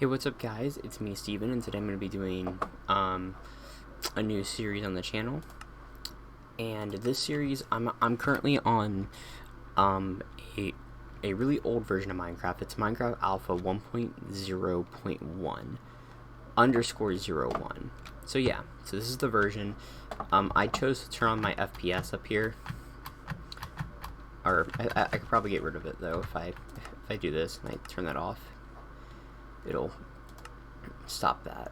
Hey, what's up, guys? It's me, Steven, and today I'm going to be doing a new series on the channel. And this series, I'm currently on a really old version of Minecraft. It's Minecraft Alpha 1.0.1 underscore 01. So yeah, so this is the version. I chose to turn on my FPS up here, or I could probably get rid of it though if I do this and I turn that off. It'll stop that.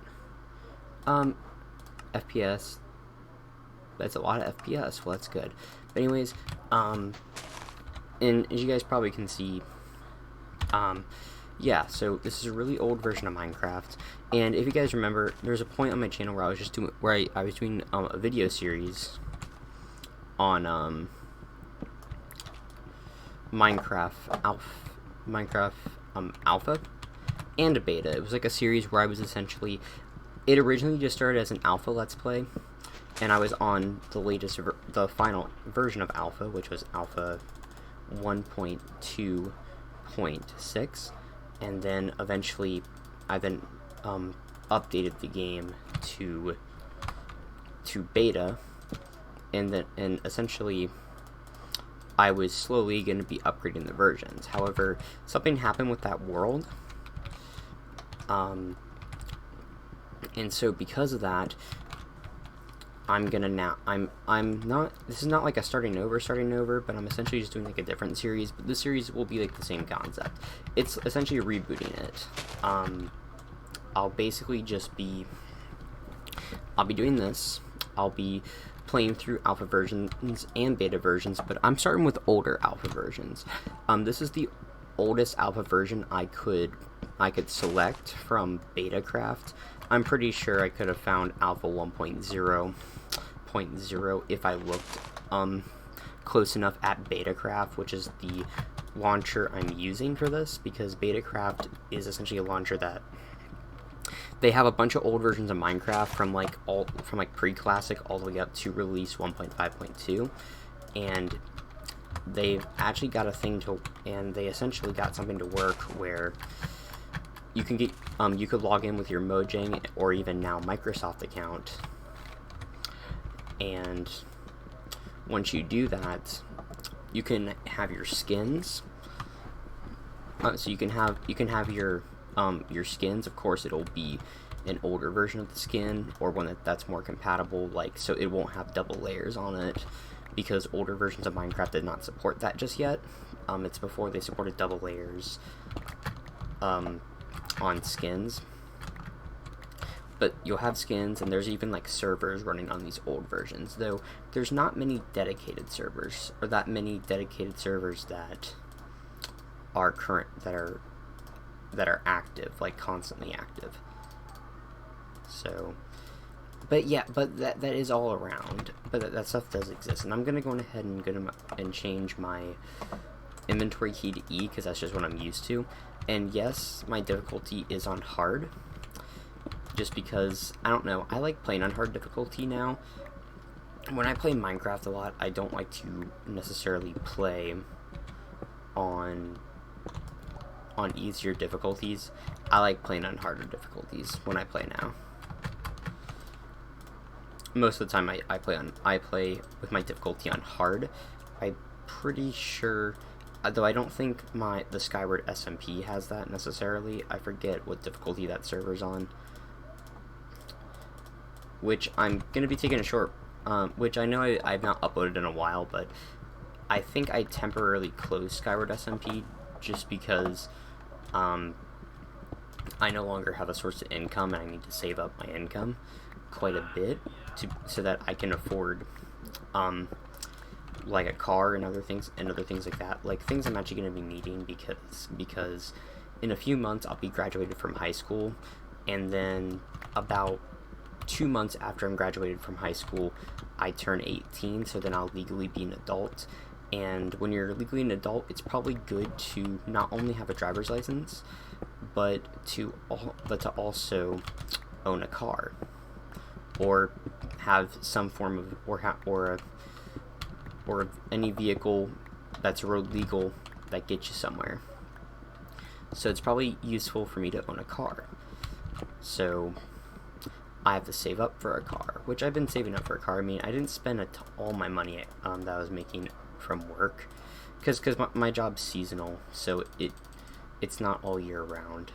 FPS. That's a lot of FPS. Well, that's good. But anyways, and as you guys probably can see, yeah. So this is a really old version of Minecraft. And if you guys remember, there's a point on my channel where I was just doing I was doing a video series on Minecraft Alpha and a beta. It was like a series where I was essentially, it originally just started as an alpha let's play, and I was on the final version of alpha, which was alpha 1.2.6, and then eventually I then updated the game to beta, and essentially I was slowly going to be upgrading the versions. However, something happened with that world. And so because of that, I'm not, this is not like a starting over, but I'm essentially just doing like a different series, but this series will be like the same concept. It's essentially rebooting it. I'll basically just be, I'll be doing this, I'll be playing through alpha versions and beta versions, but I'm starting with older alpha versions. This is the oldest alpha version I could select from Betacraft. I'm pretty sure I could have found alpha 1.0.0 if I looked close enough at Betacraft, which is the launcher I'm using for this, because Betacraft is essentially a launcher that they have a bunch of old versions of Minecraft from like pre-classic all the way up to release 1.5.2, and they've actually got a thing and they essentially got something to work where you can get, you could log in with your Mojang or even now Microsoft account, and once you do that, you can have your skins. So you can have your skins. Of course, it'll be an older version of the skin, or one that's more compatible, like, so it won't have double layers on it, because older versions of Minecraft did not support that just yet. It's before they supported double layers on skins. But you'll have skins, and there's even like servers running on these old versions, though there's not many dedicated servers, or that many dedicated servers that are that are active, like constantly active. So, but yeah, but that is all around. But that stuff does exist, and I'm gonna go ahead and change my inventory key to E, because that's just what I'm used to. And yes, my difficulty is on hard, just because, I don't know, I like playing on hard difficulty now. When I play Minecraft a lot, I don't like to necessarily play on easier difficulties. I like playing on harder difficulties when I play now. Most of the time I play with my difficulty on hard. I'm pretty sure, though I don't think the Skyward SMP has that necessarily. I forget what difficulty that server's on, which I'm gonna be taking a short, which I know I've not uploaded in a while, but I think I temporarily closed Skyward SMP just because I no longer have a source of income, and I need to save up my income quite a bit so that I can afford like a car and other things like that, like things I'm actually going to be needing, because in a few months I'll be graduated from high school, and then about 2 months after I'm graduated from high school I turn 18, so then I'll legally be an adult. And when you're legally an adult, it's probably good to not only have a driver's license, but to also own a car, or have some form of, or any vehicle that's road legal that gets you somewhere. So it's probably useful for me to own a car. So I have to save up for a car, which I've been saving up for a car. I mean, I didn't spend all my money that I was making from work, because my job's seasonal, so it's not all year round.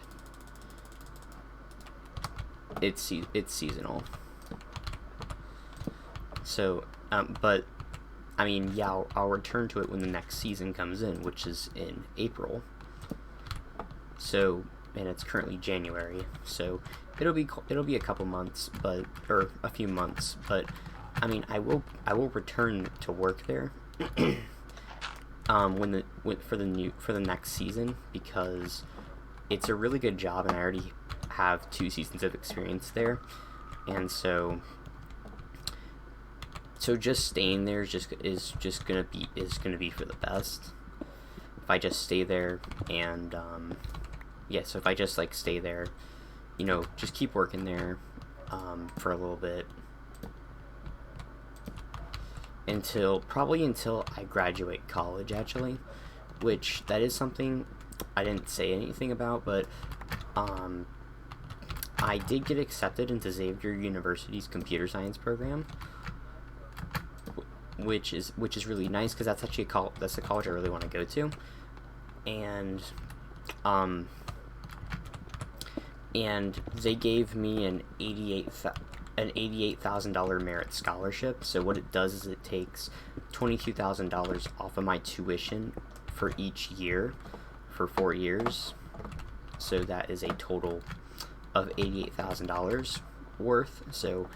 It's seasonal. So, but I mean, yeah, I'll return to it when the next season comes in, which is in April. So, and it's currently January, so it'll be a couple months, or a few months, but I mean, I will return to work there for the next season, because it's a really good job, and I already have 2 seasons of experience there, and so just staying there is gonna be for the best. If I just stay there, and yeah, so if I just like stay there, you know, just keep working there for a little bit until I graduate college, actually, which that is something I didn't say anything about, but I did get accepted into Xavier University's computer science program, which is really nice, because that's actually that's the college I really want to go to, and they gave me an $88,000 merit scholarship. So what it does is it takes $22,000 off of my tuition for each year for 4 years. So that is a total of $88,000 worth. So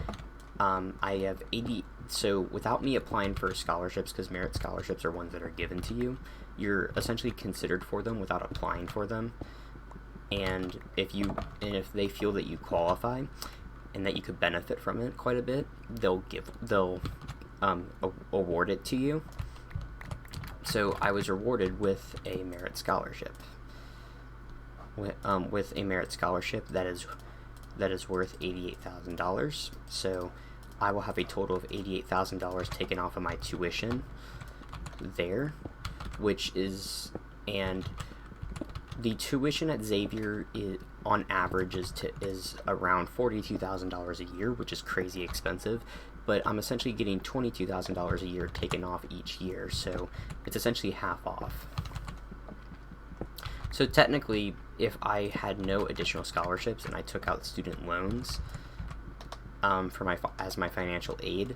I have 80. So without me applying for scholarships, because merit scholarships are ones that are given to you, you're essentially considered for them without applying for them. And if they feel that you qualify and that you could benefit from it quite a bit, they'll award it to you. So I was rewarded with a merit scholarship. With a merit scholarship that is worth $88,000. So I will have a total of $88,000 taken off of my tuition there, and the tuition at Xavier on average is around $42,000 a year, which is crazy expensive, but I'm essentially getting $22,000 a year taken off each year, so it's essentially half off. So technically, if I had no additional scholarships and I took out student loans as my financial aid,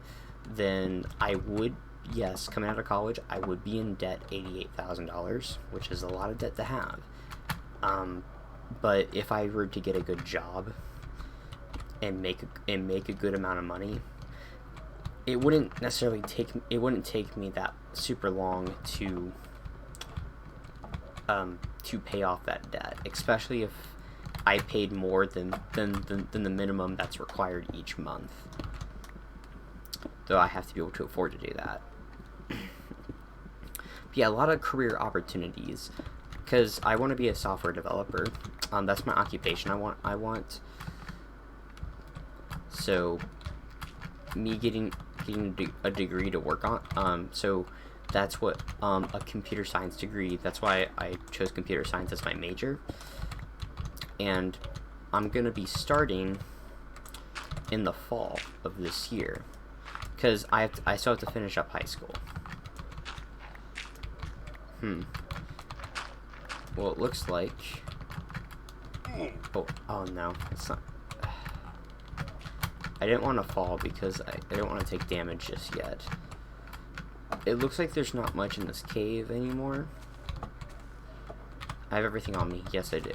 then I would, yes, coming out of college, I would be in debt $88,000, which is a lot of debt to have. But if I were to get a good job and make a good amount of money, it wouldn't take me that super long to pay off that debt, especially if I paid more than the minimum that's required each month. Though I have to be able to afford to do that. But yeah, a lot of career opportunities, because I want to be a software developer. That's my occupation. I want. So, me getting a degree to work on. So that's what a computer science degree. That's why I chose computer science as my major. And I'm gonna be starting in the fall of this year, because I still have to finish up high school. Well, it looks like. Oh no, it's not. I didn't want to fall because I didn't want to take damage just yet. It looks like there's not much in this cave anymore. I have everything on me. Yes, I do.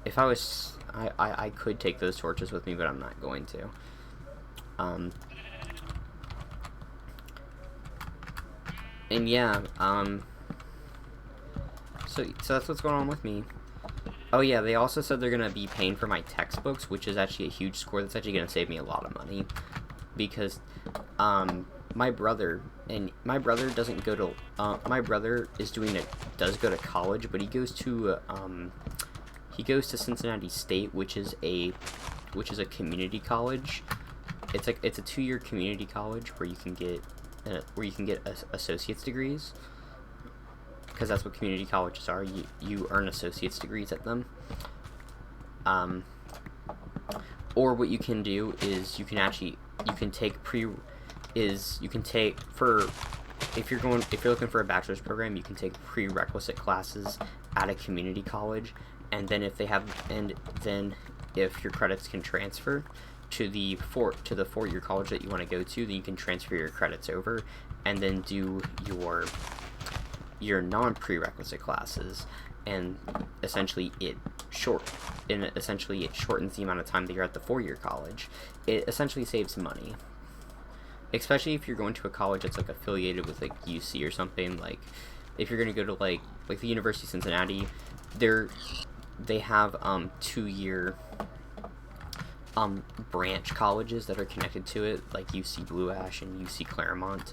If I was, I could take those torches with me, but I'm not going to. And yeah, so that's what's going on with me. Oh yeah, they also said they're gonna be paying for my textbooks, which is actually a huge score. That's actually gonna save me a lot of money, because my brother doesn't go to my brother does go to college, but he goes to Cincinnati State, which is a community college. It's a 2-year community college where you can get associate's degrees. because that's what community colleges are. You earn associate's degrees at them. Or what you can do is you can take if you're looking for a bachelor's program, you can take prerequisite classes at a community college, and then if your credits can transfer to the 4-year college that you want to go to, then you can transfer your credits over and then do your non-prerequisite classes, and essentially it shortens the amount of time that you're at the 4-year college. It essentially saves money, especially if you're going to a college that's like affiliated with like UC or something. Like if you're going to go to like the University of Cincinnati, they have 2-year branch colleges that are connected to it, like UC Blue Ash and UC Claremont,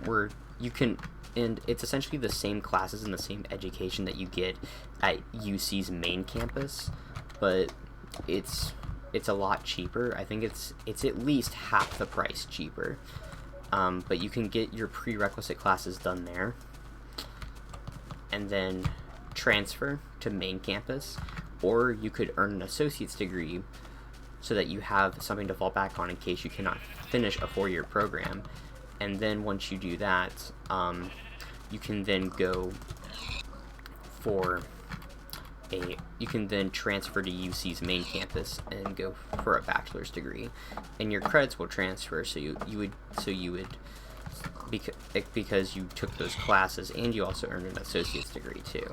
where you can, and it's essentially the same classes and the same education that you get at UC's main campus, but it's a lot cheaper. I think it's at least half the price cheaper, but you can get your prerequisite classes done there and then transfer to main campus, or you could earn an associate's degree so that you have something to fall back on in case you cannot finish a 4-year program. And then once you do that, you can then transfer to UC's main campus and go for a bachelor's degree, and your credits will transfer. So you would because you took those classes and you also earned an associate's degree too.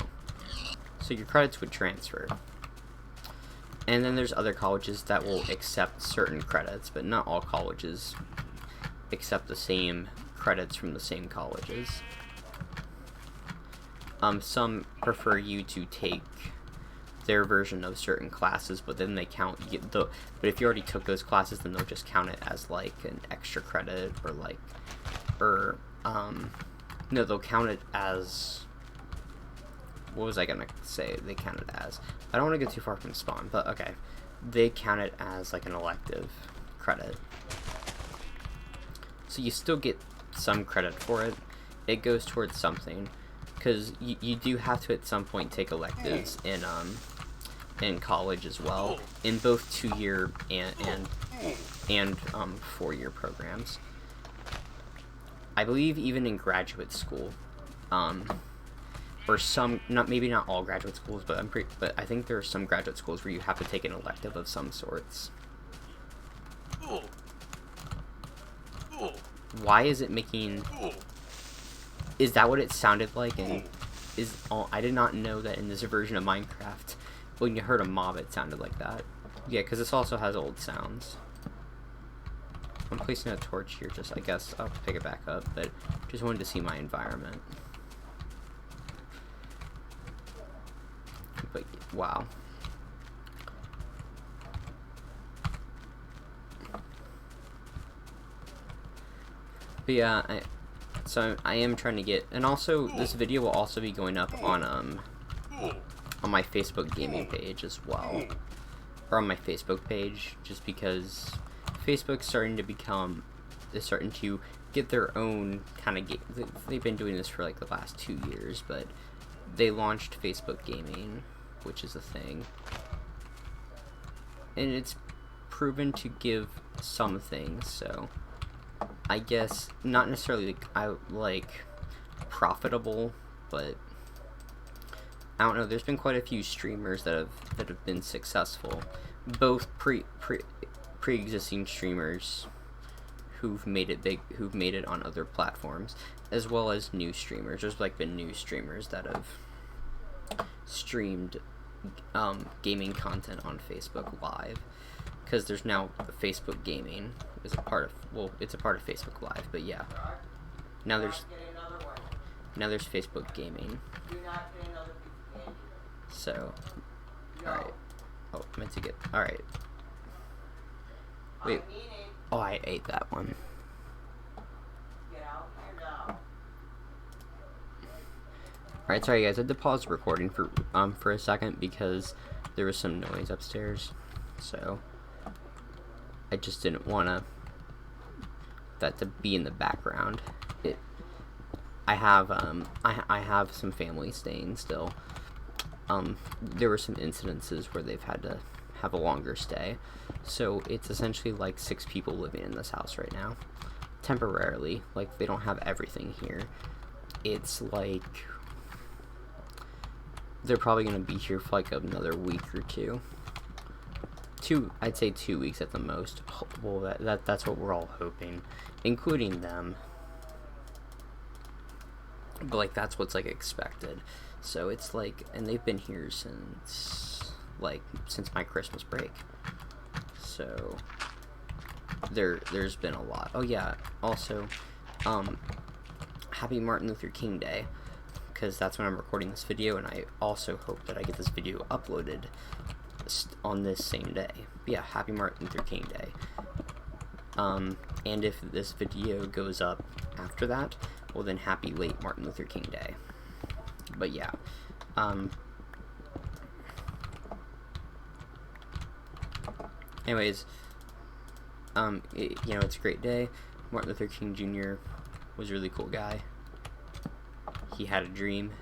So your credits would transfer. And then there's other colleges that will accept certain credits, but not all colleges accept the same credits from the same colleges. Some prefer you to take their version of certain classes, but then they count but if you already took those classes, then they'll just count it as like an extra credit, no, they'll count it as, what was I gonna say they count it as? I don't want to get too far from spawn, but okay. They count it as like an elective credit. So you still get some credit for it. It goes towards something, because you do have to at some point take electives in college as well, in both 2-year and 4-year programs. I believe even in graduate school, or some, maybe not all graduate schools, but I think there are some graduate schools where you have to take an elective of some sorts. Why is it making? Is that what it sounded like? And I did not know that in this version of Minecraft, when you heard a mob, it sounded like that. Yeah, because this also has old sounds. I'm placing a torch here, I guess I'll pick it back up, but just wanted to see my environment. But wow. But yeah, I am trying to get, and also this video will also be going up on my Facebook gaming page as well, or on my Facebook page, just because Facebook's starting to get their own kind of game. They've been doing this for like the last 2 years, but they launched Facebook Gaming, which is a thing, and it's proven to give some things. So I guess not necessarily like profitable, but I don't know. There's been quite a few streamers that have been successful, both pre-existing streamers who've made it big, who've made it on other platforms, as well as new streamers. There's like been new streamers that have streamed gaming content on Facebook Live, because there's now Facebook Gaming is a part of, well, it's a part of Facebook Live, but yeah, now there's Facebook Gaming. So, alright. Oh, meant to get, alright. Wait. Oh, I ate that one. Alright, sorry guys, I had to pause the recording for a second because there was some noise upstairs. So, I just didn't want that to be in the background. I have some family staying still. There were some incidences where they've had to have a longer stay, so it's essentially like 6 people living in this house right now, temporarily. Like, they don't have everything here. It's like they're probably gonna be here for like another week or two. I'd say 2 weeks at the most. Well, that's what we're all hoping, including them. But like, that's what's like expected. So it's like, and they've been here since my Christmas break. So there's been a lot. Oh yeah, also, happy Martin Luther King Day, because that's when I'm recording this video, and I also hope that I get this video uploaded on this same day. But yeah, happy Martin Luther King Day. And if this video goes up after that, well then happy late Martin Luther King Day. But yeah, anyways, it's a great day. Martin Luther King Jr. was a really cool guy. He had a dream.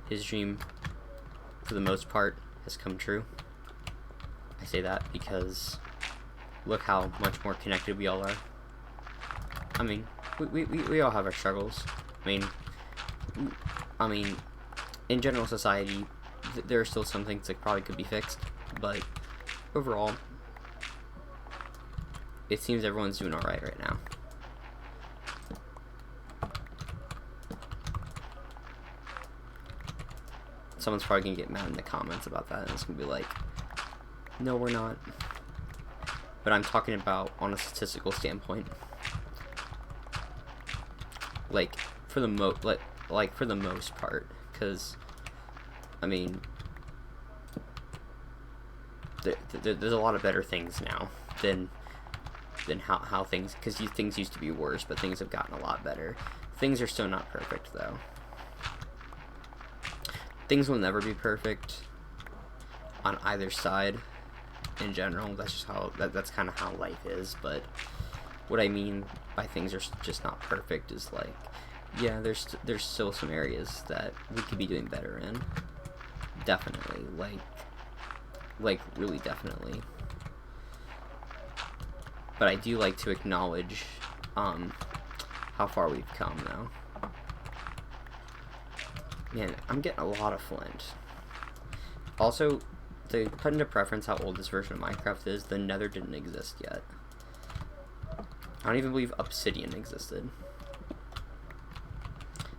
His dream, for the most part, has come true. I say that because look how much more connected we all are. I mean, we all have our struggles. I mean, in general society, there are still some things that probably could be fixed, but overall, it seems everyone's doing alright right now. Someone's probably gonna get mad in the comments about that, and it's gonna be like, no, we're not. But I'm talking about on a statistical standpoint. Like, for the most part, because I mean, there's a lot of better things now than how things, because things used to be worse, but things have gotten a lot better. Things are still not perfect though. Things will never be perfect on either side in general. That's just how that's kind of how life is. But what I mean by things are just not perfect is like, yeah, there's still some areas that we could be doing better in. Definitely, like really definitely. But I do like to acknowledge how far we've come though. Man, I'm getting a lot of flint. Also, to put into preference how old this version of Minecraft is, the Nether didn't exist yet. I don't even believe Obsidian existed.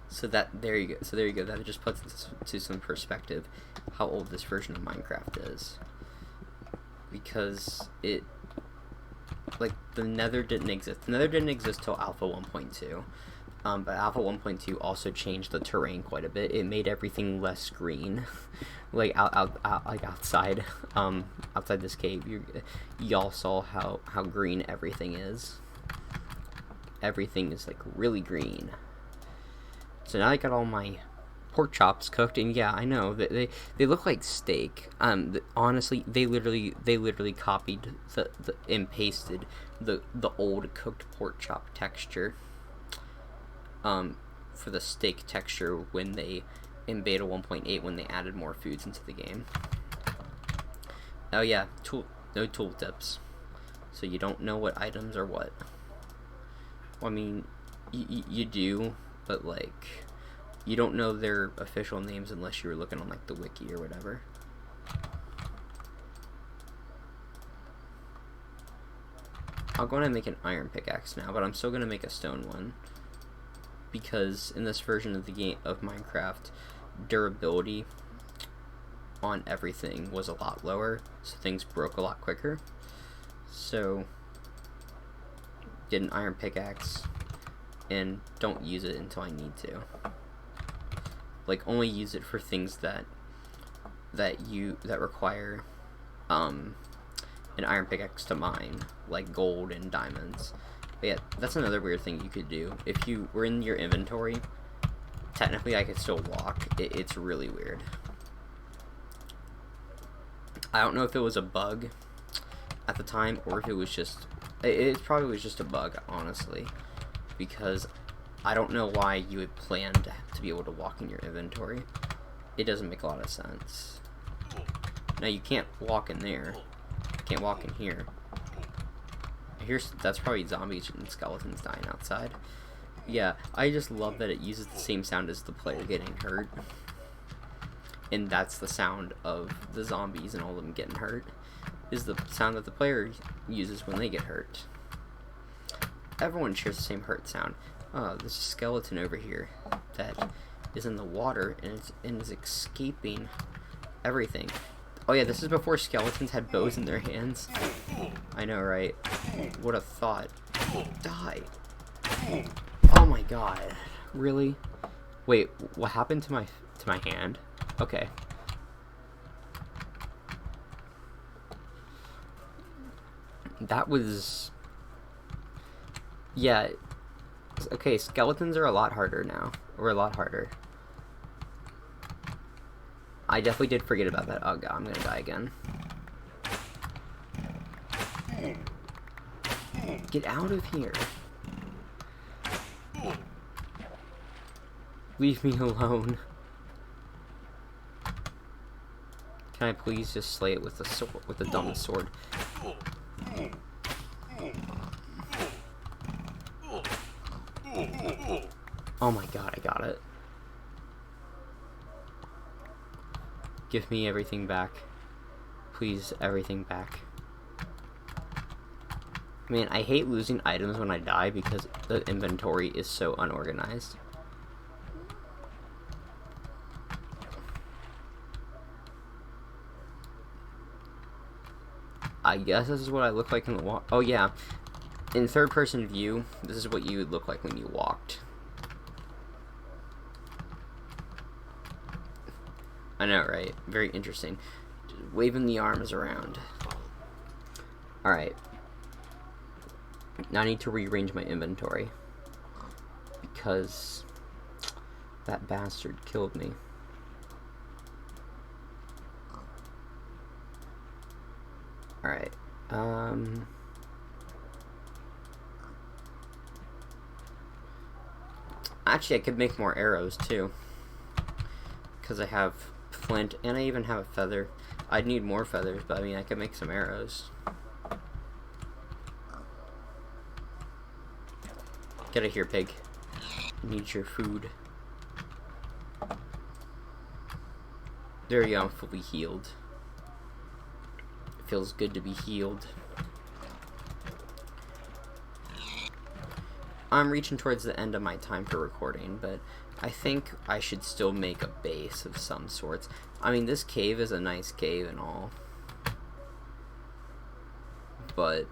So there you go. That just puts into some perspective how old this version of Minecraft is. Because the Nether didn't exist. The Nether didn't exist till Alpha 1.2. But Alpha 1.2 also changed the terrain quite a bit. It made everything less green, like outside, outside this cave. Y'all saw how green everything is. Everything is like really green. So now I got all my pork chops cooked, and yeah, I know that they look like steak. Honestly, they literally copied and pasted the old cooked pork chop texture. For the steak texture when they, in beta 1.8, when they added more foods into the game. Oh yeah, no tooltips. So you don't know what items are what. Well, I mean, you do, but like, you don't know their official names unless you were looking on like the wiki or whatever. I'll go ahead and make an iron pickaxe now, but I'm still gonna make a stone one. Because in this version of the game of Minecraft, durability on everything was a lot lower, so things broke a lot quicker. So get an iron pickaxe and don't use it until I need to. Like, only use it for things that require an iron pickaxe to mine, like gold and diamonds. But yeah, that's another weird thing you could do. If you were in your inventory, technically I could still walk. It's really weird. I don't know if it was a bug at the time, or if it was just... It probably was just a bug, honestly. Because I don't know why you would plan to be able to walk in your inventory. It doesn't make a lot of sense. Now you can't walk in there. You can't walk in here. That's probably zombies and skeletons dying outside. Yeah, I just love that it uses the same sound as the player getting hurt. And that's the sound of the zombies and all of them getting hurt, is the sound that the player uses when they get hurt. Everyone shares the same hurt sound. There's a skeleton over here that is in the water and is escaping everything. Oh yeah, this is before skeletons had bows in their hands. I know, right? What a thought. Die. Oh my god. Really? Wait, what happened to my hand? Okay. That was... Yeah. Okay, skeletons are a lot harder now. Or a lot harder. I definitely did forget about that. Oh god, I'm gonna die again. Get out of here. Leave me alone. Can I please just slay it with the sword, with the dumbest sword? Oh my god, I got it. Give me everything back. Please, everything back. Man, I hate losing items when I die because the inventory is so unorganized. I guess this is what I look like in the walk. Oh yeah, in third-person view, this is what you would look like when you walked. I know, right? Very interesting. Just waving the arms around. Alright. Now I need to rearrange my inventory. Because that bastard killed me. Alright. Actually, I could make more arrows, too. Because I have flint, and I even have a feather. I'd need more feathers, but I mean, I could make some arrows. Get out of here, pig. Need your food. There you go, I'm fully healed. It feels good to be healed. I'm reaching towards the end of my time for recording, but I think I should still make a base of some sorts. I mean, this cave is a nice cave and all, but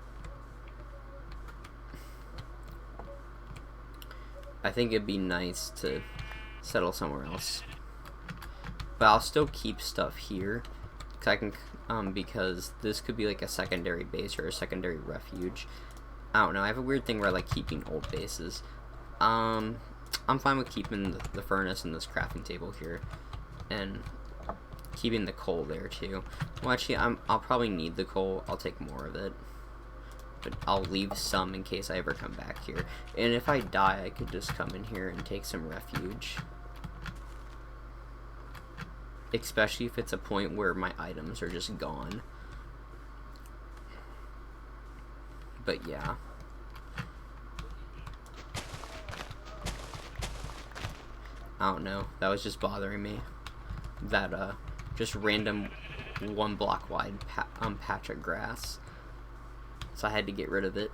I think it'd be nice to settle somewhere else. But I'll still keep stuff here, because this could be like a secondary base or a secondary refuge. I don't know, I have a weird thing where I like keeping old bases. I'm fine with keeping the furnace and this crafting table here, and keeping the coal there too. Well, actually, I'll probably need the coal. I'll take more of it, but I'll leave some in case I ever come back here. And if I die, I could just come in here and take some refuge. Especially if it's a point where my items are just gone. But yeah. I don't know. That was just bothering me. That, just random 1 block wide patch of grass. So I had to get rid of it.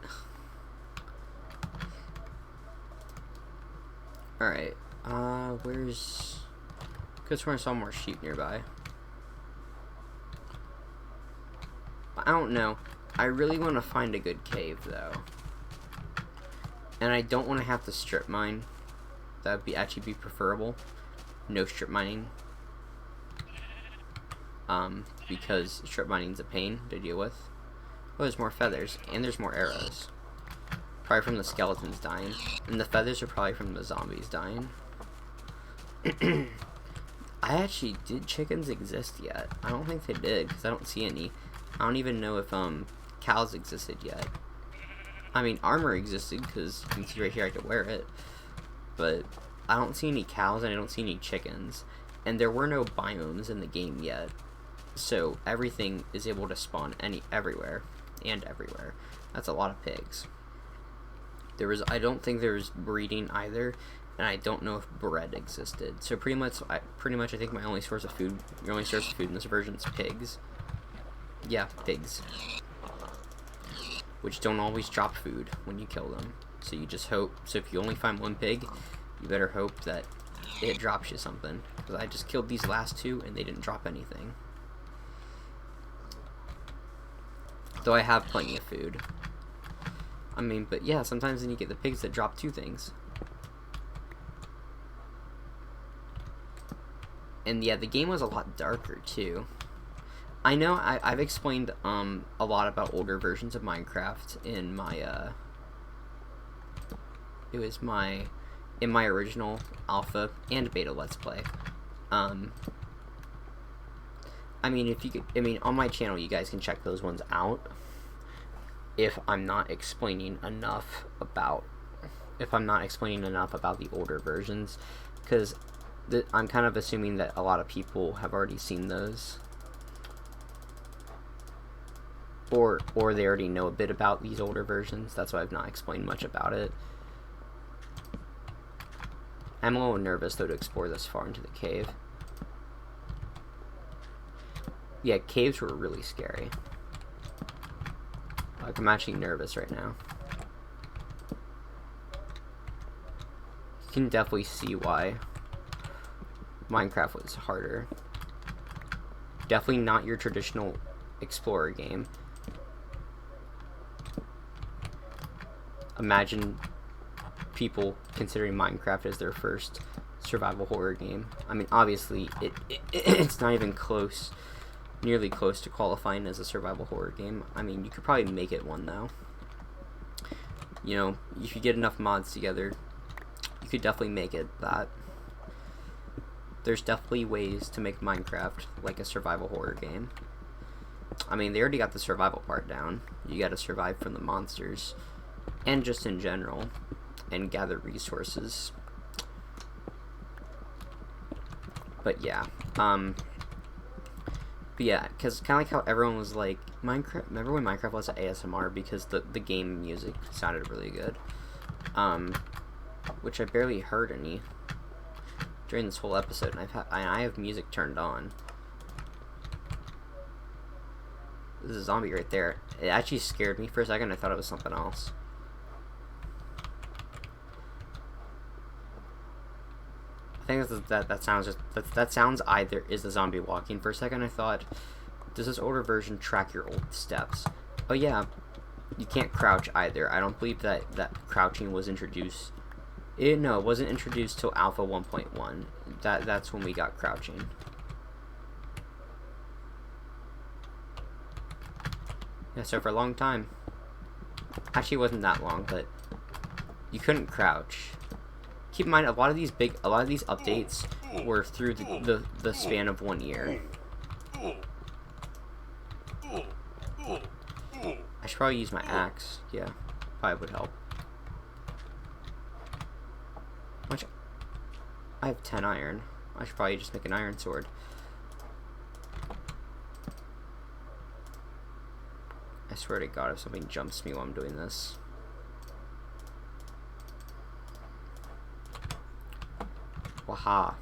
Alright. Where's... Could swear I saw more sheep nearby. I don't know. I really want to find a good cave, though. And I don't want to have to strip mine. That would actually be preferable. No strip mining. Because strip mining's a pain to deal with. Oh, there's more feathers, and there's more arrows. Probably from the skeletons dying. And the feathers are probably from the zombies dying. I actually, did chickens exist yet? I don't think they did, because I don't see any. I don't even know if, cows existed yet. I mean, armor existed, because you can see right here I could wear it. but I don't see any cows and I don't see any chickens. And there were no biomes in the game yet. So everything is able to spawn everywhere. That's a lot of pigs. I don't think there was breeding either, and I don't know if bread existed. So pretty much I think your only source of food in this version is pigs. Yeah, pigs. Which don't always drop food when you kill them. So you just hope, so if you only find one pig, you better hope that it drops you something. Because I just killed these last two and they didn't drop anything. Though I have plenty of food. I mean, but yeah, sometimes then you get the pigs that drop two things. And yeah, the game was a lot darker too. I know I've explained a lot about older versions of Minecraft in my in my original alpha and beta let's play. I mean, on my channel you guys can check those ones out if I'm not explaining enough about the older versions, because I'm kind of assuming that a lot of people have already seen those, or they already know a bit about these older versions. That's why I've not explained much about it. I'm a little nervous though to explore this far into the cave. Yeah, caves were really scary. Like, I'm actually nervous right now. You can definitely see why Minecraft was harder. Definitely not your traditional explorer game. Imagine people considering Minecraft as their first survival horror game. I mean, obviously, it's not even close, nearly close to qualifying as a survival horror game. I mean, you could probably make it one, though. You know, if you get enough mods together, you could definitely make it that. There's definitely ways to make Minecraft like a survival horror game. I mean, they already got the survival part down. You gotta survive from the monsters, and just in general, and gather resources. But yeah, because kind of like how everyone was like, Minecraft, remember when Minecraft was ASMR because the game music sounded really good, which I barely heard any during this whole episode, and I have music turned on. There's a zombie right there. It actually scared me for a second. I thought it was something else. I think that sounds either is the zombie walking. For a second I thought, does this older version track your old steps? Oh yeah, you can't crouch either. I don't believe that crouching was introduced. No, it wasn't introduced till Alpha 1.1. That's when we got crouching. Yeah, so for a long time, actually it wasn't that long, but you couldn't crouch. Keep in mind, a lot of these updates were through the span of 1 year. I should probably use my axe. Yeah, probably would help. I have 10 iron. I should probably just make an iron sword. I swear to God, if something jumps me while I'm doing this. Waha.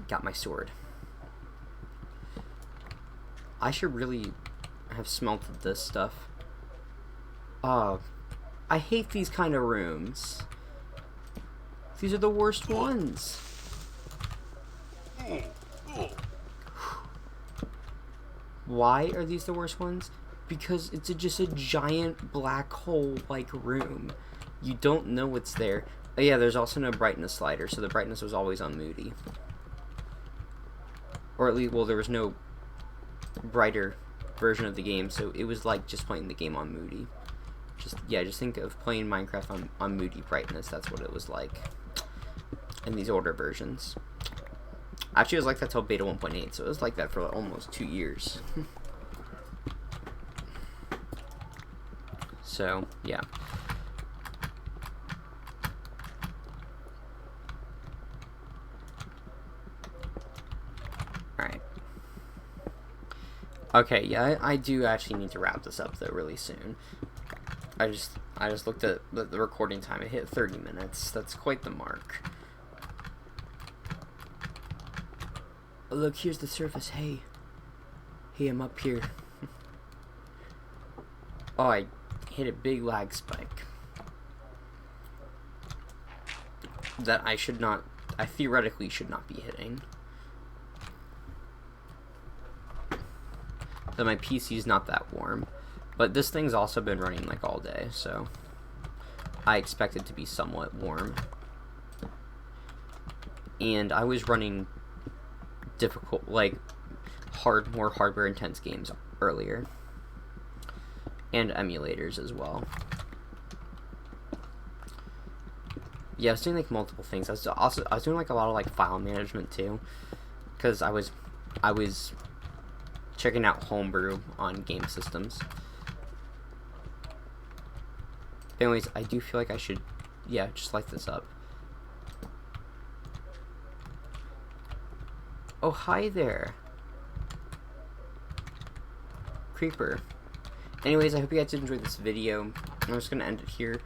Got my sword. I should really have smelted this stuff. I hate these kind of rooms. These are the worst ones. Why are these the worst ones? Because it's just a giant black hole-like room. You don't know what's there. Oh yeah, there's also no brightness slider, so the brightness was always on moody. Or at least, well, there was no brighter version of the game, so it was like just playing the game on moody. Just think of playing Minecraft on moody brightness. That's what it was like in these older versions. Actually, it was like that till beta 1.8, so it was like that for almost 2 years. So, yeah. Alright. Okay, yeah, I do actually need to wrap this up, though, really soon. I just looked at the recording time. It hit 30 minutes. That's quite the mark. Oh, look, here's the surface. Hey. Hey, I'm up here. Oh, I hit a big lag spike. That I theoretically should not be hitting. Though my PC's not that warm. But this thing's also been running like all day, so I expect it to be somewhat warm. And I was running difficult, like more hardware intense games earlier. And emulators as well. Yeah, I was doing like multiple things. I was doing like a lot of like file management too, because I was checking out homebrew on game systems. But anyways, I do feel like I should, yeah, just light this up. Oh, hi there, creeper. Anyways, I hope you guys did enjoy this video. I'm just gonna end it here.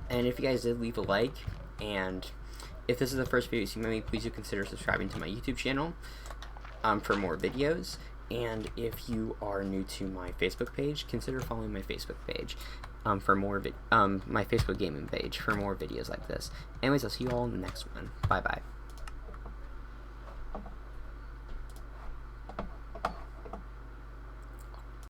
And if you guys did, leave a like. And if this is the first video you see by me, please do consider subscribing to my YouTube channel for more videos. And if you are new to my Facebook page, consider following my Facebook page for more my Facebook gaming page for more videos like this. Anyways, I'll see you all in the next one. Bye bye.